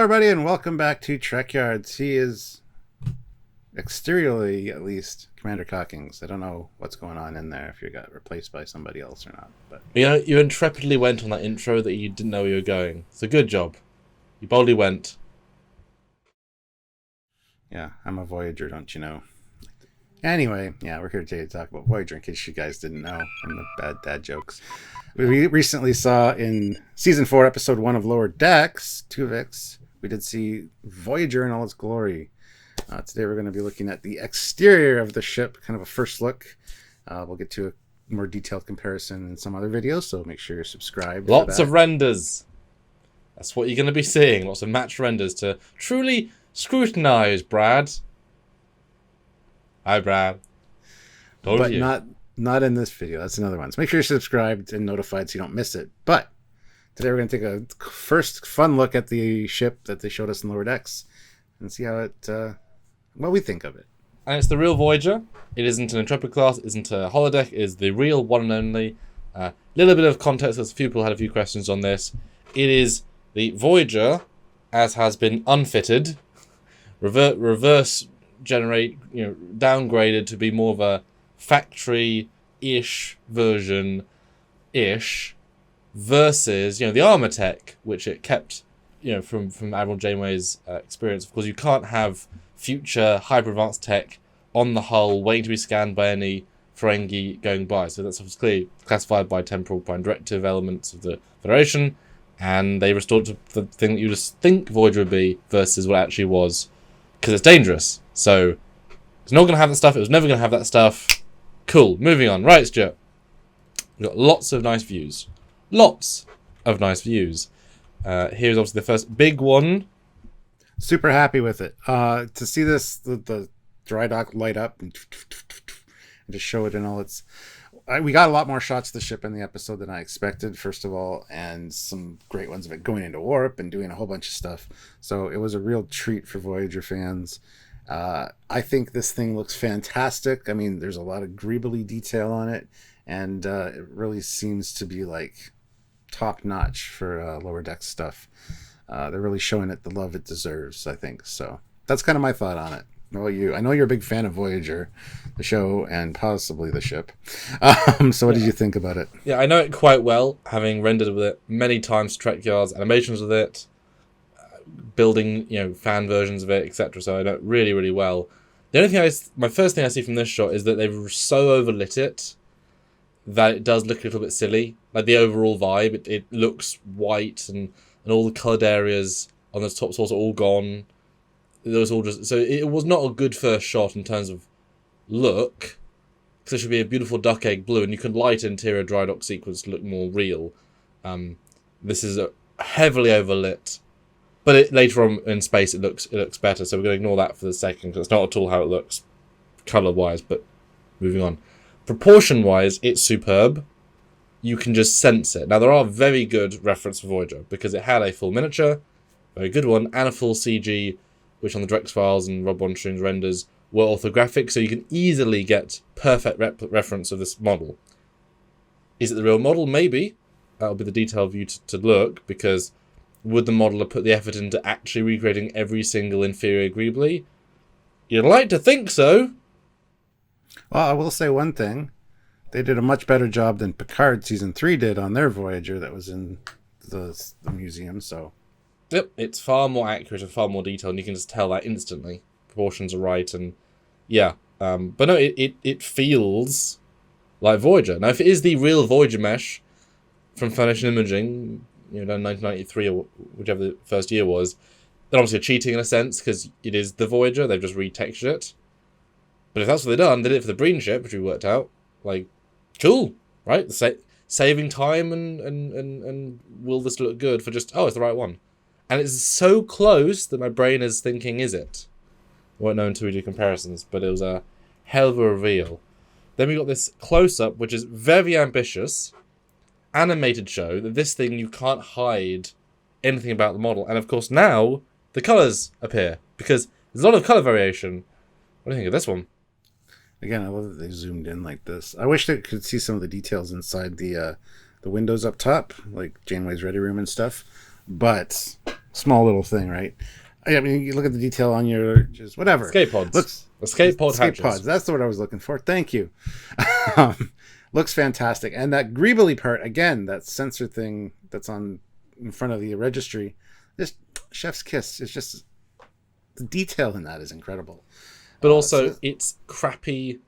everybody, and welcome back to Trekyards. He is, exteriorly at least, Commander Cockings. I don't know what's going on in there, if you got replaced by somebody else or not. But you know, you intrepidly went on that intro that you didn't know where you were going. It's a good job. You boldly went. Yeah, I'm a Voyager, don't you know? Anyway, yeah, we're here today to talk about Voyager, in case you guys didn't know from the bad dad jokes. We recently saw in Season 4, Episode 1 of Lower Decks, Tuvix, we did see Voyager in all its glory. Today we're going to be looking at the exterior of the ship, kind of a first look. We'll get to a more detailed comparison in some other videos, so make sure you're subscribed. Lots of renders. That's what you're going to be seeing. Lots of match renders to truly scrutinize, Brad. Hi, Brad. But not in this video. That's another one. So make sure you're subscribed and notified so you don't miss it. But today we're going to take a first fun look at the ship that they showed us in Lower Decks and see how it, what we think of it. And it's the real Voyager. It isn't an Intrepid class. It isn't a holodeck. It is the real one and only. Little bit of context, as a few people had a few questions on this. It is the Voyager, as has been unfitted, reverse generate, downgraded to be more of a factory-ish version-ish versus, the armor tech, which it kept, from Admiral Janeway's experience. Of course, you can't have future hyper-advanced tech on the hull waiting to be scanned by any Ferengi going by. So that's obviously classified by temporal prime directive elements of the Federation, and they restored to the thing that you just think Voyager would be versus what it actually was, because it's dangerous. So it's not going to have that stuff. It was never going to have that stuff. Cool. Moving on. Right, Stuart. We've got lots of nice views. Lots of nice views. Here's obviously the first big one. Super happy with it. To see this, the dry dock light up and just show it in all its... we got a lot more shots of the ship in the episode than I expected, first of all, and some great ones of it going into warp and doing a whole bunch of stuff. So it was a real treat for Voyager fans. I think this thing looks fantastic. I mean, there's a lot of greebly detail on it, and it really seems to be like top notch for Lower Deck stuff. They're really showing it the love it deserves, I think. So that's kind of my thought on it. Well, I know you're a big fan of Voyager, the show, and possibly the ship. So what did you think about it? Yeah, I know it quite well, having rendered with it many times, Trekyards, animations with it, building, fan versions of it, etc. So I know it really, really well. The only thing my first thing I see from this shot is that they've so overlit it that it does look a little bit silly. Like the overall vibe, it looks white and all the coloured areas on the top source are all gone. Those all just, so it was not a good first shot in terms of look, because it should be a beautiful duck egg blue, and you can light interior dry dock sequence to look more real. This is a heavily overlit, but later on in space it looks better. So we're going to ignore that for the second, because it's not at all how it looks color wise. But moving on, proportion wise, it's superb. You can just sense it. Now there are very good reference for Voyager because it had a full miniature, very good one, and a full CG, which on the Drex files and Rob Wonstring's renders were orthographic, so you can easily get perfect reference of this model. Is it the real model? Maybe. That'll be the detailed view to look, because would the modeler put the effort into actually recreating every single inferior greebly? You'd like to think so. Well, I will say one thing. They did a much better job than Picard Season 3 did on their Voyager that was in the museum, so... Yep, it's far more accurate and far more detailed, and you can just tell that instantly. Proportions are right, and yeah. But no, it feels like Voyager. Now, if it is the real Voyager mesh from Foundation Imaging, done 1993 or whichever the first year was, then obviously you're cheating in a sense, because it is the Voyager, they've just retextured it. But if that's what they've done, they did it for the Breen ship, which we worked out, cool, right? Saving time and will this look good for just, it's the right one. And it's so close that my brain is thinking, is it? I won't know until we do comparisons, but it was a hell of a reveal. Then we got this close-up, which is very ambitious, animated show, that this thing, you can't hide anything about the model. And of course now, the colours appear, because there's a lot of colour variation. What do you think of this one? Again, I love that they zoomed in like this. I wish they could see some of the details inside the windows up top, like Janeway's ready room and stuff. But small little thing, right? I mean, you look at the detail on your just whatever. Escape pods. Looks Escape pod escape hatches. pods. That's the word I was looking for. Thank you. Looks fantastic, and that greebly part again, that sensor thing that's on in front of the registry, just chef's kiss. It's just the detail in that is incredible. But also, it's crappy,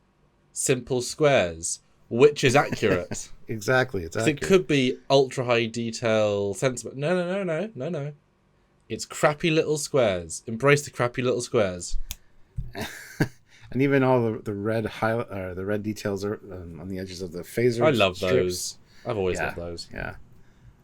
simple squares, which is accurate. Exactly, it's accurate. It could be ultra high detail sensor, but no. It's crappy little squares. Embrace the crappy little squares. And even all the red the red details are on the edges of the phaser. I love strips. those. I've always loved those. Yeah,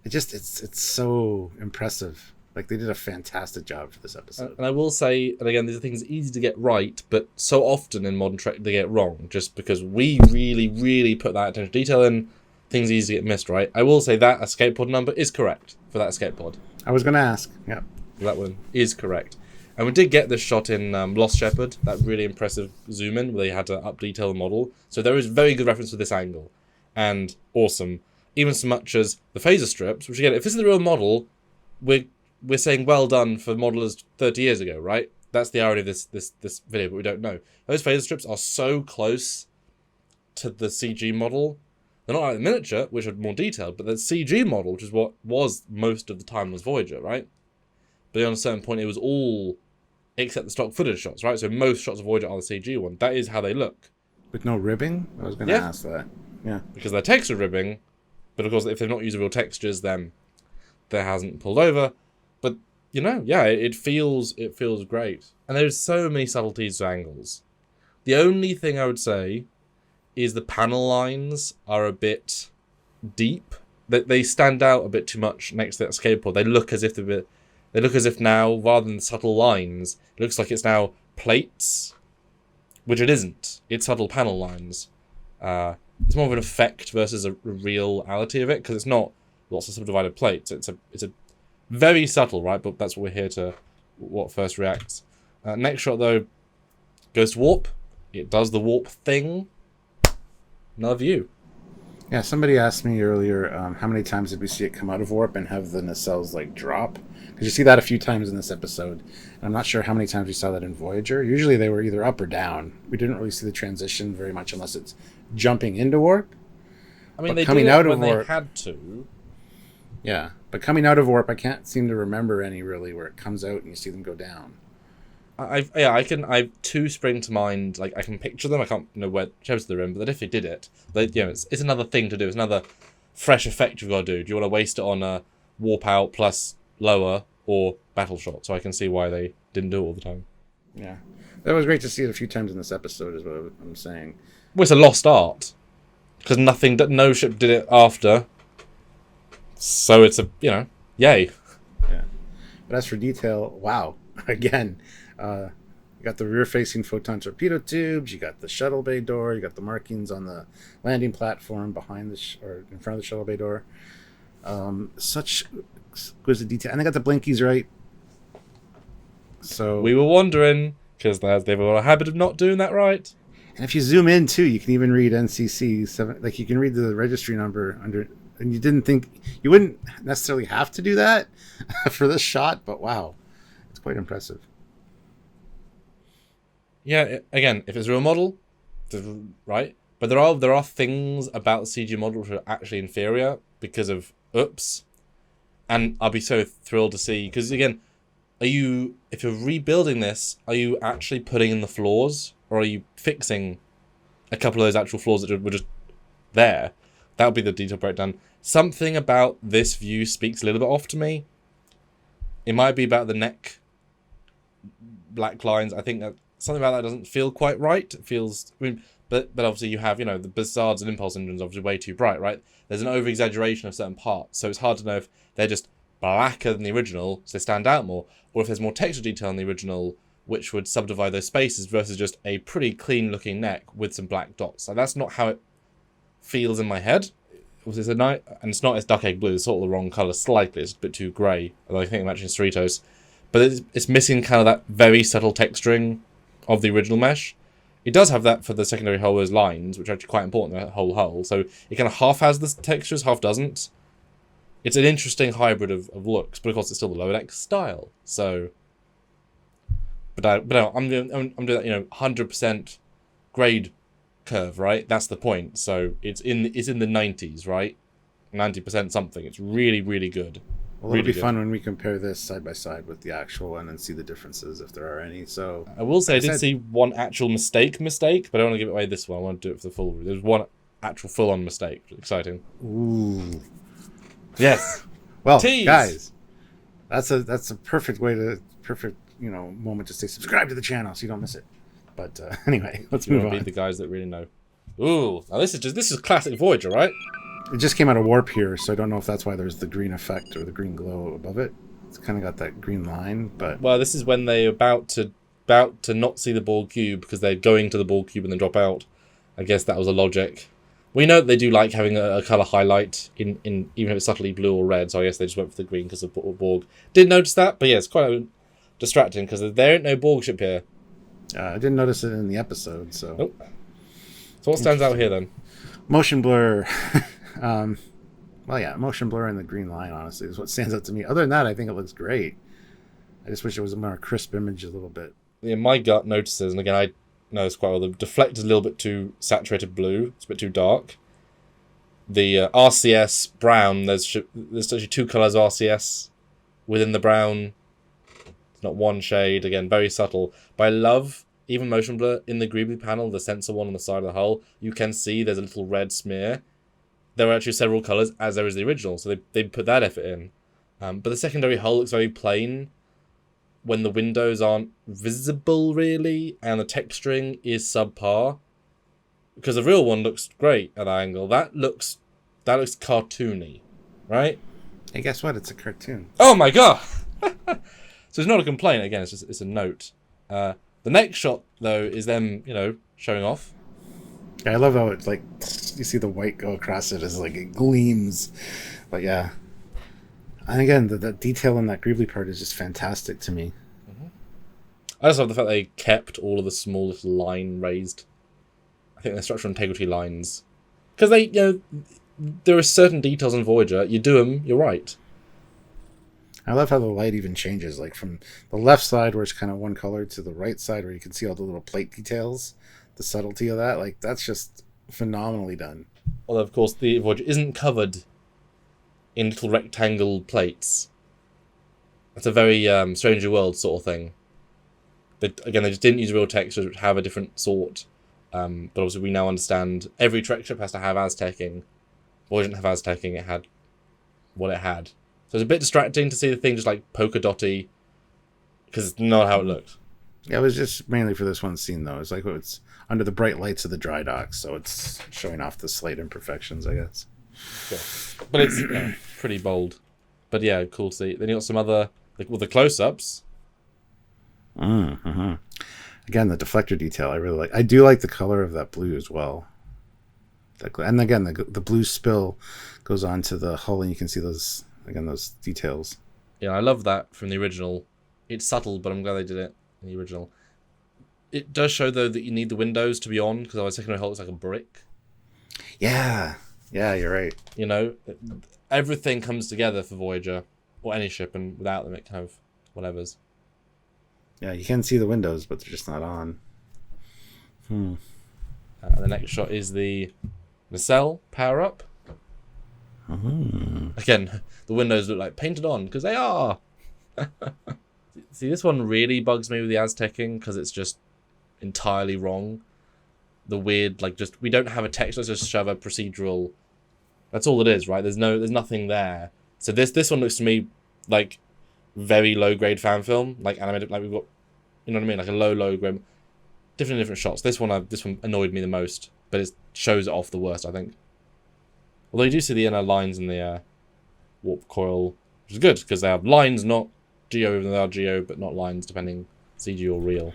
it's so impressive. Like, they did a fantastic job for this episode. And I will say, and again, these are things easy to get right, but so often in modern Trek they get wrong, just because we really, really put that attention to detail in. Things easy to get missed, right? I will say that escape pod number is correct for that escape pod. I was going to ask. Yeah. That one is correct. And we did get this shot in Lost Shepherd, that really impressive zoom in where they had to up detail the model. So there is very good reference to this angle. And awesome. Even so much as the phaser strips, which again, if this is the real model, we're saying well done for modelers 30 years ago, right? That's the irony of this video, but we don't know. Those phaser strips are so close to the CG model. They're not like the miniature, which are more detailed, but the CG model, which is what was most of the time, was Voyager, right? But on a certain point, it was all except the stock footage shots, right? So most shots of Voyager are the CG one. That is how they look. With no ribbing? I was going to ask that. Yeah. Because they're texture ribbing, but of course, if they've not used real textures, then there hasn't pulled over. But, it feels great. And there's so many subtleties to angles. The only thing I would say is the panel lines are a bit deep. They stand out a bit too much next to that escape pod. They look as if now, rather than subtle lines, it looks like it's now plates, which it isn't. It's subtle panel lines. It's more of an effect versus a reality of it, because it's not lots of subdivided plates. It's a very subtle, right? But that's what we're here to. What first reacts. Next shot though goes to warp. It does the warp thing. Another view. Yeah, somebody asked me earlier, how many times did we see it come out of warp and have the nacelles drop? Because you see that a few times in this episode. And I'm not sure how many times we saw that in Voyager. Usually they were either up or down. We didn't really see the transition very much unless it's jumping into warp. I mean, but they coming did it out of when warp, they had to. Yeah, but coming out of warp, I can't seem to remember any really where it comes out and you see them go down. I have two spring to mind. Like, I can picture them. I can't know where shows they're in, but they definitely did it. It's another thing to do. It's another fresh effect you've got to do. Do you want to waste it on a warp out plus lower or battle shot? So I can see why they didn't do it all the time. Yeah, that was great to see it a few times in this episode, is what I'm saying. Well, it's a lost art because no ship did it after. So it's yay. Yeah, but as for detail, wow, again. You got the rear-facing photon torpedo tubes. You got the shuttle bay door. You got the markings on the landing platform behind or in front of the shuttle bay door. Such exquisite detail, and they got the blinkies right. So we were wondering because they were a habit of not doing that right. And if you zoom in too, you can even read NCC 7. Like, you can read the registry number under. And you wouldn't necessarily have to do that for this shot, but wow, it's quite impressive. Yeah, again, if it's a real model, right? But there are things about the CG model which are actually inferior because of oops. And I'll be so thrilled to see, because again, if you're rebuilding this, are you actually putting in the flaws, or are you fixing a couple of those actual flaws that were just there? That would be the detail breakdown. Something about this view speaks a little bit off to me. It might be about the neck black lines. I think that something about that doesn't feel quite right. It feels, but obviously you have, the Blizzards and Impulse engines obviously way too bright, right? There's an over-exaggeration of certain parts, so it's hard to know if they're just blacker than the original, so they stand out more, or if there's more texture detail in the original, which would subdivide those spaces versus just a pretty clean-looking neck with some black dots. So that's not how it feels in my head. It's a night, and it's not as dark egg blue. It's sort of the wrong color slightly. It's a bit too grey, although I think it matches Cerritos. But it's missing kind of that very subtle texturing of the original mesh. It does have that for the secondary hull as lines, which are actually quite important, the whole hull. So it kind of half has the textures, half doesn't. it's an interesting hybrid of looks, but of course it's still the Lower Deck style. So, but no, I'm doing that 100% grade curve, right? That's the point. So it's in the 90s, right? 90% something. It's really, really good. Well, it'll be fun when we compare this side by side with the actual one and see the differences if there are any. So I will say I did see one actual mistake, but I don't want to give away this one. I want to do it for the full. There's one actual full-on mistake. Exciting. Ooh. Yes. Well, Tease. Guys, that's a perfect moment to say subscribe to the channel so you don't miss it. But anyway, let's move on. Be the guys that really know. Ooh, now this is classic Voyager, right? It just came out of warp here, so I don't know if that's why there's the green effect or the green glow above it. It's kind of got that green line, but well, this is when they're about to not see the Borg cube because they're going to the Borg cube and then drop out. I guess that was a logic. We know that they do like having a color highlight in even if it's subtly blue or red. So I guess they just went for the green because of Borg. Didn't notice that, but yeah, it's quite distracting because there ain't no Borg ship here. I didn't notice it in the episode. So, nope. So what stands out here then? Motion blur. Well, yeah, motion blur and the green line, honestly, is what stands out to me. Other than that, I think it looks great. I just wish it was a more crisp image a little bit. Yeah, my gut notices, and again, I know this quite well, the deflect is a little bit too saturated blue. It's a bit too dark. The RCS brown, there's actually two colours of RCS within the brown. It's not one shade, again, very subtle. But I love, even motion blur, in the greebly panel, the sensor one on the side of the hull, you can see there's a little red smear. There are actually several colours, as there is the original, so they put that effort in. But the secondary hull looks very plain when the windows aren't visible, really, and the texturing is subpar. Because the real one looks great at that angle. That looks cartoony, right? Hey, guess what? It's a cartoon. Oh my god! So it's not a complaint, again, it's a note. The next shot, though, is them, showing off. Yeah, I love how it's like you see the white go across it as like it gleams. But yeah. And again, the detail in that greebly part is just fantastic to me. Mm-hmm. I just love the fact they kept all of the small little line raised. I think they're structural integrity lines. Because they, there are certain details in Voyager. You do them, you're right. I love how the light even changes, like from the left side where it's kind of one color to the right side where you can see all the little plate details. The subtlety of that, like that's just phenomenally done. Although, of course, the Voyager isn't covered in little rectangle plates. That's a very Stranger World sort of thing. They just didn't use real textures which have a different sort. But obviously we now understand every Trek ship has to have Aztecing. Voyager didn't have Aztecing, it had what it had. So it's a bit distracting to see the thing just like polka dotty, because it's not how it looked. Yeah, it was just mainly for this one scene, though. It's like it's under the bright lights of the dry dock, so it's showing off the slight imperfections, I guess. Sure. But it's pretty bold. But yeah, cool to see. Then you got some other, the close-ups. Mm-hmm. Again, the deflector detail, I really like. I do like the color of that blue as well. And again, the blue spill goes onto the hull, and you can see those details. Yeah, I love that from the original. It's subtle, but I'm glad they did it in the original. It does show, though, that you need the windows to be on, because otherwise secondary hull looks like a brick. Yeah, you're right. Everything comes together for Voyager, or any ship, and without them it kind of whatever's. Yeah, you can see the windows, but they're just not on. The next shot is the nacelle power-up. Again, the windows look like painted on, because they are! See, this one really bugs me with the Aztecing, because it's just entirely wrong. The weird, we don't have a text, let's just shove a procedural. That's all it is, right? There's nothing there. So this one looks to me like very low-grade fan film, like animated, like we've got, you know what I mean? Like a low grade, different shots. This one annoyed me the most, but it shows it off the worst, I think. Although you do see the inner lines in the warp coil, which is good, because they have lines, not geo, even though they are geo, but not lines, depending CG or real.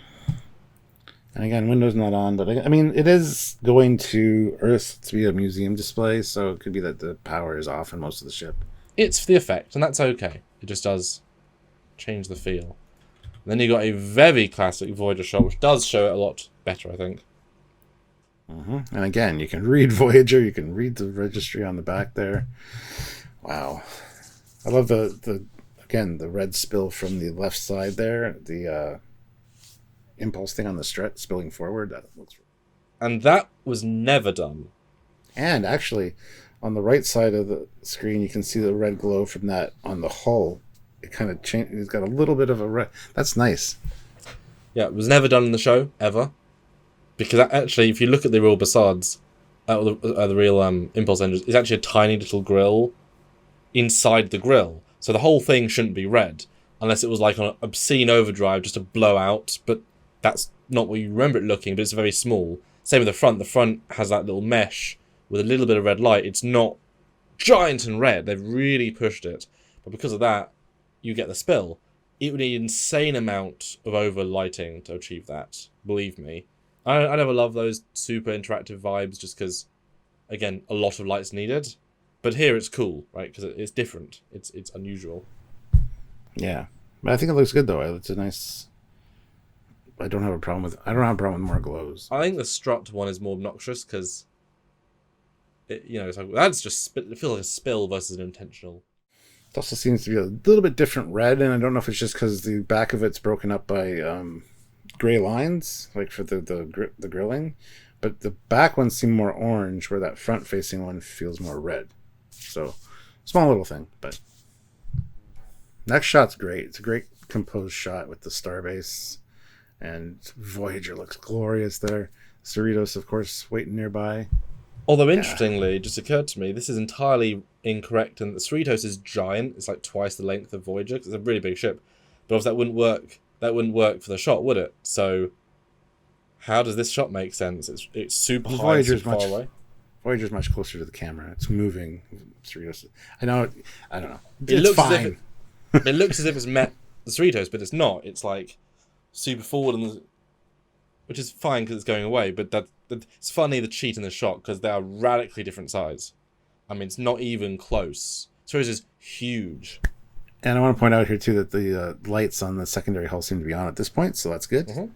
And again, Windows not on, but I mean, it is going to Earth to be a museum display, so it could be that the power is off in most of the ship. It's for the effect, and that's okay. It just does change the feel. And then you got a very classic Voyager shot, which does show it a lot better, I think. And again, you can read Voyager, you can read the registry on the back there. Wow. I love the again the red spill from the left side there. The impulse thing on the strut spilling forward. That looks. And that was never done. And actually, on the right side of the screen, you can see the red glow from that on the hull. It kind of changed. It's got a little bit of a red. That's nice. Yeah, it was never done in the show ever, because actually, if you look at the real Bassards, the real impulse engines, it's actually a tiny little grill inside the grill. So the whole thing shouldn't be red, unless it was like on an obscene overdrive, just a blowout. But that's not what you remember it looking. But it's very small. Same with the front. The front has that little mesh with a little bit of red light. It's not giant and red. They've really pushed it, but because of that, you get the spill. It would need an insane amount of overlighting to achieve that. Believe me. I never love those super interactive vibes just because, again, a lot of light's needed. But here it's cool, right? Because it's different. It's unusual. Yeah, but I think it looks good though. It's a nice. I don't have a problem with more glows. I think the strut one is more obnoxious because, it's like that's just it feels like a spill versus an intentional. It also seems to be a little bit different red, and I don't know if it's just because the back of it's broken up by gray lines, like for the grilling, but the back ones seem more orange, where that front-facing one feels more red. So, small little thing, but next shot's great. It's a great composed shot with the starbase, and Voyager looks glorious there. Cerritos, of course, waiting nearby. Although, interestingly, it just occurred to me, this is entirely incorrect, and the Cerritos is giant. It's like twice the length of Voyager, 'cause it's a really big ship. But obviously that wouldn't work. That wouldn't work for the shot, would it? So, how does this shot make sense? It's super high, super far away. Voyager's much closer to the camera. It's moving. Cerritos. I don't know. It looks fine. It looks as if it's met the Cerritos, but it's not. It's like super forward, which is fine because it's going away. But it's funny the cheat in the shot because they are radically different size. I mean, it's not even close. Cerritos is huge. And I want to point out here too that the lights on the secondary hull seem to be on at this point, so that's good. Mm-hmm.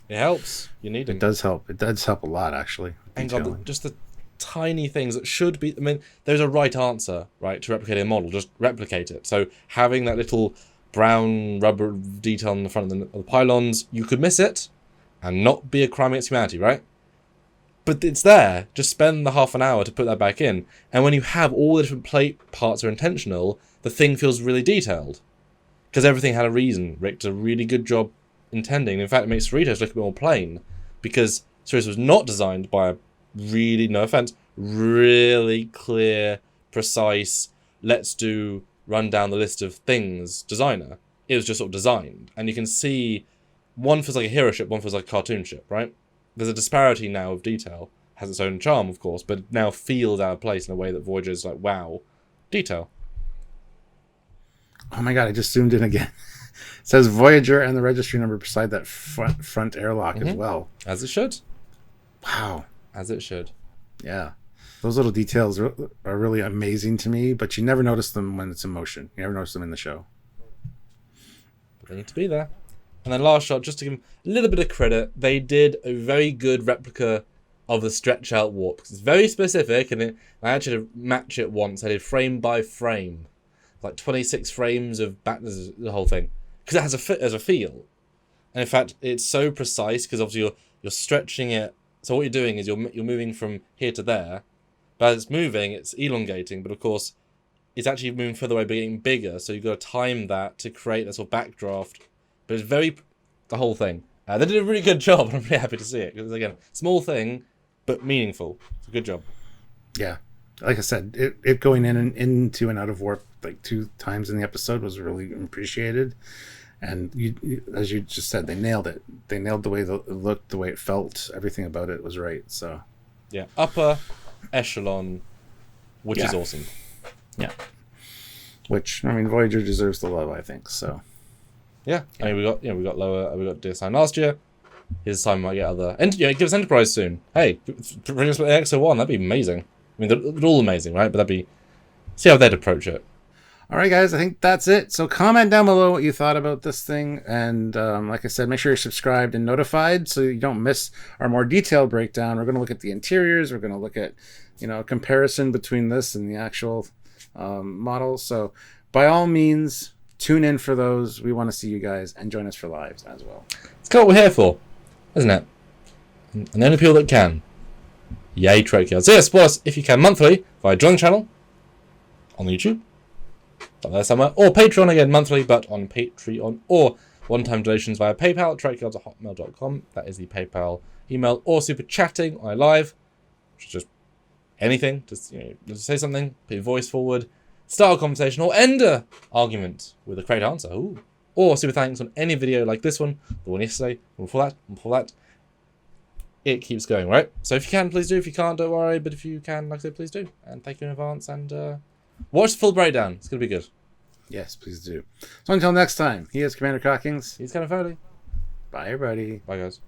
It helps. You need them. It does help. It does help a lot, actually. And God, just the tiny things that should be. I mean, there's a right answer, right, to replicate a model. Just replicate it. So having that little brown rubber detail on the front of the pylons, you could miss it, and not be a crime against humanity, right? But it's there. Just spend the half an hour to put that back in. And when you have all the different plate parts are intentional, the thing feels really detailed. Because everything had a reason. Rick did a really good job intending. In fact, it makes Cerritos look a bit more plain. Because Cerritos was not designed by a really, no offense, really clear, precise, let's run down the list of things designer. It was just sort of designed. And you can see one feels like a hero ship, one feels like a cartoon ship, right? There's a disparity now of detail. Has its own charm, of course, but now feels out of place in a way that Voyager is like, wow, detail. Oh my god, I just zoomed in again. It says Voyager and the registry number beside that front airlock as well. As it should. Wow. As it should. Yeah. Those little details are really amazing to me, but you never notice them when it's in motion. You never notice them in the show. But they need to be there. And then last shot, just to give them a little bit of credit, they did a very good replica of the stretch out warp. Because it's very specific, and I actually had to match it once. I did frame by frame. Like 26 frames of back, the whole thing. Because it has a feel. And in fact, it's so precise, because obviously you're stretching it. So what you're doing is you're moving from here to there. But as it's moving, it's elongating. But of course, it's actually moving further away, but getting bigger. So you've got to time that to create that sort of backdraft. But it's the whole thing. They did a really good job, and I'm really happy to see it. Because again, small thing, but meaningful. It's a good job. Yeah. Like I said, it going in and into and out of warp like 2 times in the episode was really appreciated. And you, as you just said, they nailed it. They nailed the way it looked, the way it felt. Everything about it was right. So, yeah, upper echelon, which is awesome. Yeah. Which, I mean, Voyager deserves the love, I think. So. Yeah. I mean, we got lower. We got DSI last year. His time might get other. And give us Enterprise soon. Hey, bring us the XO1. That'd be amazing. I mean, they're all amazing, right? But that'd be. See how they'd approach it. All right, guys. I think that's it. So comment down below what you thought about this thing, and like I said, make sure you're subscribed and notified so you don't miss our more detailed breakdown. We're going to look at the interiors. We're going to look at, a comparison between this and the actual model. So by all means, tune in for those. We want to see you guys and join us for lives as well. It's kind of what we're here for, isn't it? And the only people that can. Yay, Trekyards. So yeah, support us if you can monthly via Join the Channel on YouTube. Up there somewhere. Or Patreon again monthly, but on Patreon. Or one-time donations via PayPal, trekyards@hotmail.com. That is the PayPal email. Or super chatting on live, which is just anything. Just say something, put your voice forward, start a conversation, or end a argument with a correct answer. Ooh. Or super thanks on any video like this one, the one yesterday, and before that. It keeps going, right? So if you can, please do. If you can't, don't worry. But if you can, like I said, please do. And thank you in advance. And watch the full breakdown. It's going to be good. Yes, please do. So until next time, he is Commander Cockings. He's kind of Foley. Bye, everybody. Bye, guys.